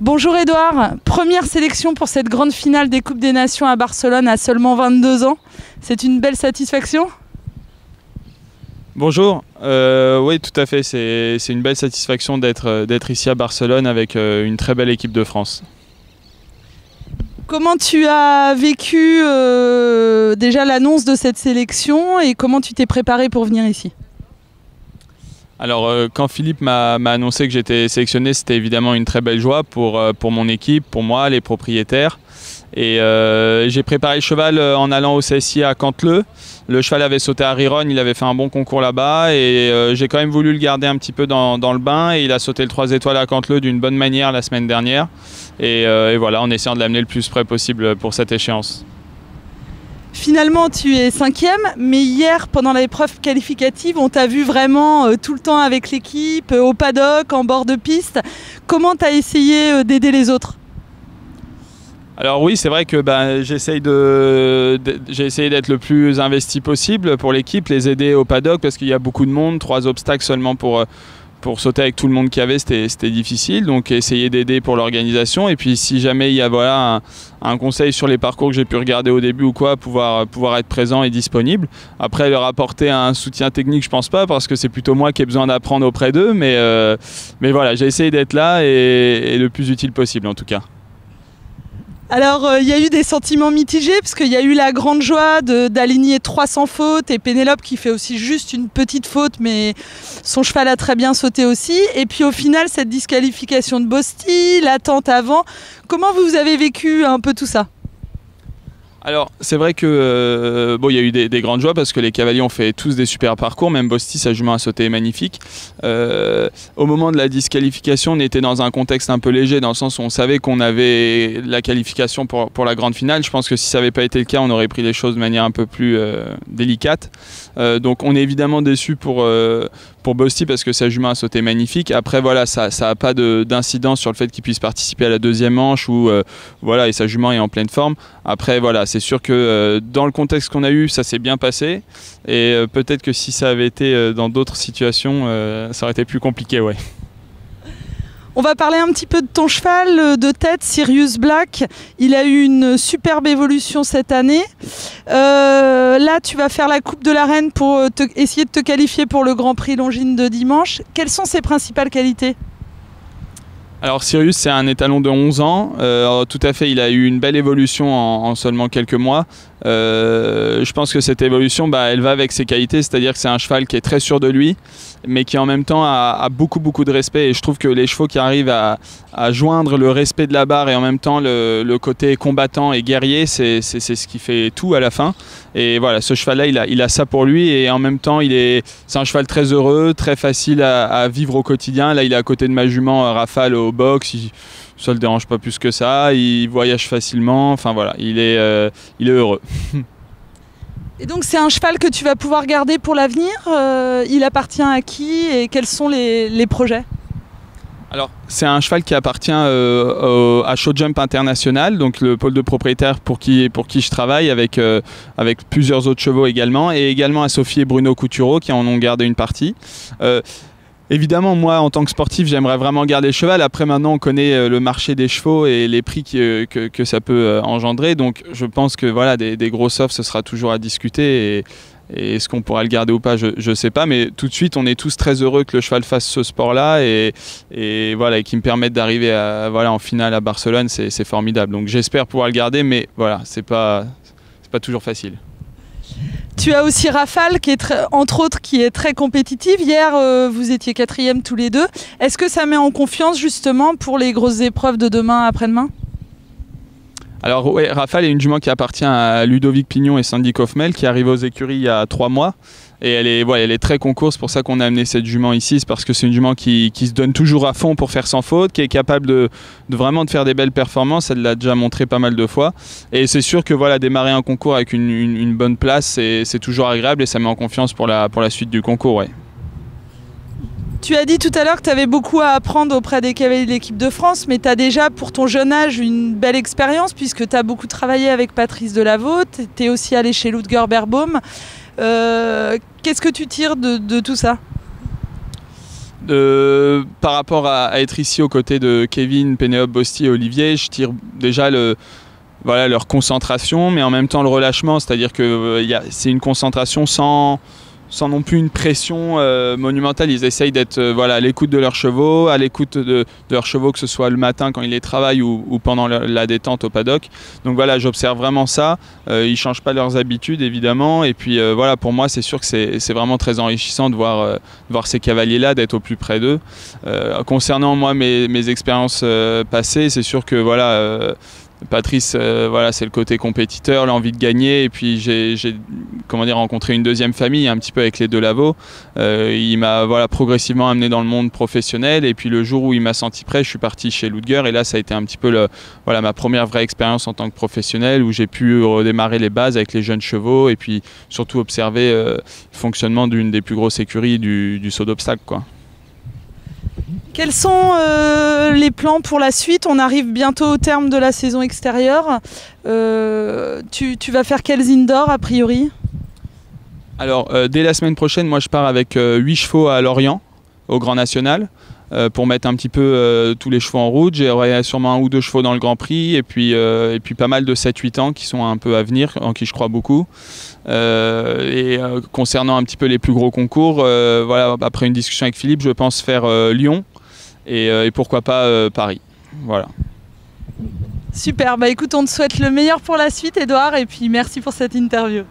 Bonjour Edouard, première sélection pour cette grande finale des Coupes des Nations à Barcelone à seulement 22 ans. C'est une belle satisfaction? Bonjour, oui tout à fait, c'est une belle satisfaction d'être ici à Barcelone avec une très belle équipe de France. Comment tu as vécu déjà l'annonce de cette sélection et comment tu t'es préparé pour venir ici? Alors quand Philippe m'a annoncé que j'étais sélectionné, c'était évidemment une très belle joie pour mon équipe, pour moi, les propriétaires. Et j'ai préparé le cheval en allant au CSI à Canteleu. Le cheval avait sauté à Riron, il avait fait un bon concours là-bas et j'ai quand même voulu le garder un petit peu dans le bain et il a sauté le 3 étoiles à Canteleu d'une bonne manière la semaine dernière. Et voilà, en essayant de l'amener le plus près possible pour cette échéance. Finalement, tu es 5e, mais hier, pendant l'épreuve qualificative, on t'a vu vraiment tout le temps avec l'équipe, au paddock, en bord de piste. Comment tu as essayé d'aider les autres? Alors oui, c'est vrai que j'ai essayé d'être le plus investi possible pour l'équipe, les aider au paddock parce qu'il y a beaucoup de monde, 3 obstacles seulement pour sauter avec tout le monde qu'il y avait, c'était difficile. Donc essayer d'aider pour l'organisation. Et puis si jamais il y a un conseil sur les parcours que j'ai pu regarder au début ou quoi, pouvoir être présent et disponible. Après leur apporter un soutien technique, je pense pas, parce que c'est plutôt moi qui ai besoin d'apprendre auprès d'eux. Mais voilà, j'ai essayé d'être là et le plus utile possible en tout cas. Alors, il y a eu des sentiments mitigés parce qu'il y a eu la grande joie d'aligner 300 fautes et Pénélope qui fait aussi juste une petite faute, mais son cheval a très bien sauté aussi. Et puis au final, cette disqualification de Bosti, l'attente avant. Comment vous avez vécu un peu tout ça? Alors c'est vrai que il y a eu des grandes joies parce que les cavaliers ont fait tous des super parcours, même Bosti, sa jument a sauté magnifique. Au moment de la disqualification, on était dans un contexte un peu léger dans le sens où on savait qu'on avait la qualification pour la grande finale. Je pense que si ça n'avait pas été le cas, on aurait pris les choses de manière un peu plus délicate. Donc on est évidemment déçus pour Bosti parce que sa jument a sauté magnifique. Après voilà, ça n'a pas d'incidence sur le fait qu'il puisse participer à la deuxième manche où voilà, et sa jument est en pleine forme. Après voilà, c'est sûr que dans le contexte qu'on a eu, ça s'est bien passé et peut-être que si ça avait été dans d'autres situations, ça aurait été plus compliqué, ouais. On va parler un petit peu de ton cheval de tête, Sirius Black. Il a eu une superbe évolution cette année. Là, tu vas faire la Coupe de la Reine pour essayer de te qualifier pour le Grand Prix Longines de dimanche. Quelles sont ses principales qualités? Alors Sirius, c'est un étalon de 11 ans. Tout à fait, il a eu une belle évolution en seulement quelques mois. Je pense que cette évolution, elle va avec ses qualités, c'est-à-dire que c'est un cheval qui est très sûr de lui, mais qui en même temps a beaucoup de respect. Et je trouve que les chevaux qui arrivent à joindre le respect de la barre et en même temps le côté combattant et guerrier, c'est ce qui fait tout à la fin. Et voilà, ce cheval-là, il a ça pour lui et en même temps, c'est un cheval très heureux, très facile à vivre au quotidien. Là, il est à côté de ma jument Rafale au box. Ça ne le dérange pas plus que ça, il voyage facilement, enfin voilà, il est heureux. Et donc c'est un cheval que tu vas pouvoir garder pour l'avenir, il appartient à qui et quels sont les projets? Alors c'est un cheval qui appartient à Show Jump International, donc le pôle de propriétaires pour qui je travaille avec plusieurs autres chevaux également, et également à Sophie et Bruno Coutureau qui en ont gardé une partie. Évidemment, moi, en tant que sportif, j'aimerais vraiment garder le cheval. Après, maintenant, on connaît le marché des chevaux et les prix que ça peut engendrer. Donc, je pense que voilà, des grosses offres, ce sera toujours à discuter. Et est-ce qu'on pourra le garder ou pas, je ne sais pas. Mais tout de suite, on est tous très heureux que le cheval fasse ce sport-là et voilà, et qui me permette d'arriver en finale à Barcelone. C'est formidable. Donc, j'espère pouvoir le garder, mais voilà, c'est pas toujours facile. Tu as aussi Rafale, entre autres, qui est très compétitive. Hier, vous étiez 4e tous les deux. Est-ce que ça met en confiance justement pour les grosses épreuves de demain, après-demain? Alors oui, Rafale est une jument qui appartient à Ludovic Pignon et Sandy Kaufmel, qui est arrivée aux écuries il y a 3 mois. Et elle est très concours, c'est pour ça qu'on a amené cette jument ici, c'est parce que c'est une jument qui se donne toujours à fond pour faire sans faute, qui est capable de vraiment de faire des belles performances, elle l'a déjà montré pas mal de fois. Et c'est sûr que voilà, démarrer un concours avec une bonne place, c'est toujours agréable et ça met en confiance pour la suite du concours. Ouais. Tu as dit tout à l'heure que tu avais beaucoup à apprendre auprès des cavaliers de l'équipe de France, mais tu as déjà, pour ton jeune âge, une belle expérience puisque tu as beaucoup travaillé avec Patrice Delaveau, tu es aussi allé chez Ludger Beerbaum. Qu'est-ce que tu tires de tout ça? Par rapport à être ici aux côtés de Kevin, Pénélope, Bosti et Olivier, je tire déjà leur concentration, mais en même temps le relâchement, c'est-à-dire que c'est une concentration sans non plus une pression monumentale. Ils essayent d'être à l'écoute de leurs chevaux, à l'écoute de leurs chevaux, que ce soit le matin quand ils les travaillent ou pendant la détente au paddock. Donc voilà, j'observe vraiment ça. Ils ne changent pas leurs habitudes, évidemment. Et puis pour moi, c'est sûr que c'est vraiment très enrichissant de voir ces cavaliers-là, d'être au plus près d'eux. Concernant moi, mes expériences passées, c'est sûr que Patrice, c'est le côté compétiteur, l'envie de gagner, et puis j'ai rencontré une deuxième famille un petit peu avec les Delaveau. Il m'a progressivement amené dans le monde professionnel, et puis le jour où il m'a senti prêt, je suis parti chez Ludger, et là ça a été un petit peu ma première vraie expérience en tant que professionnel, où j'ai pu redémarrer les bases avec les jeunes chevaux, et puis surtout observer le fonctionnement d'une des plus grosses écuries du saut d'obstacle, quoi. Quels sont les plans pour la suite? On arrive bientôt au terme de la saison extérieure. Tu vas faire quels indoors a priori? Alors, dès la semaine prochaine, moi je pars avec 8 chevaux à Lorient, au Grand National, pour mettre un petit peu tous les chevaux en route. J'aurai sûrement 1 ou 2 chevaux dans le Grand Prix, et puis pas mal de 7-8 ans qui sont un peu à venir, en qui je crois beaucoup. Concernant un petit peu les plus gros concours, après une discussion avec Philippe, je pense faire Lyon. Et pourquoi pas Paris. Voilà. Super, écoute, on te souhaite le meilleur pour la suite, Edouard, et puis merci pour cette interview.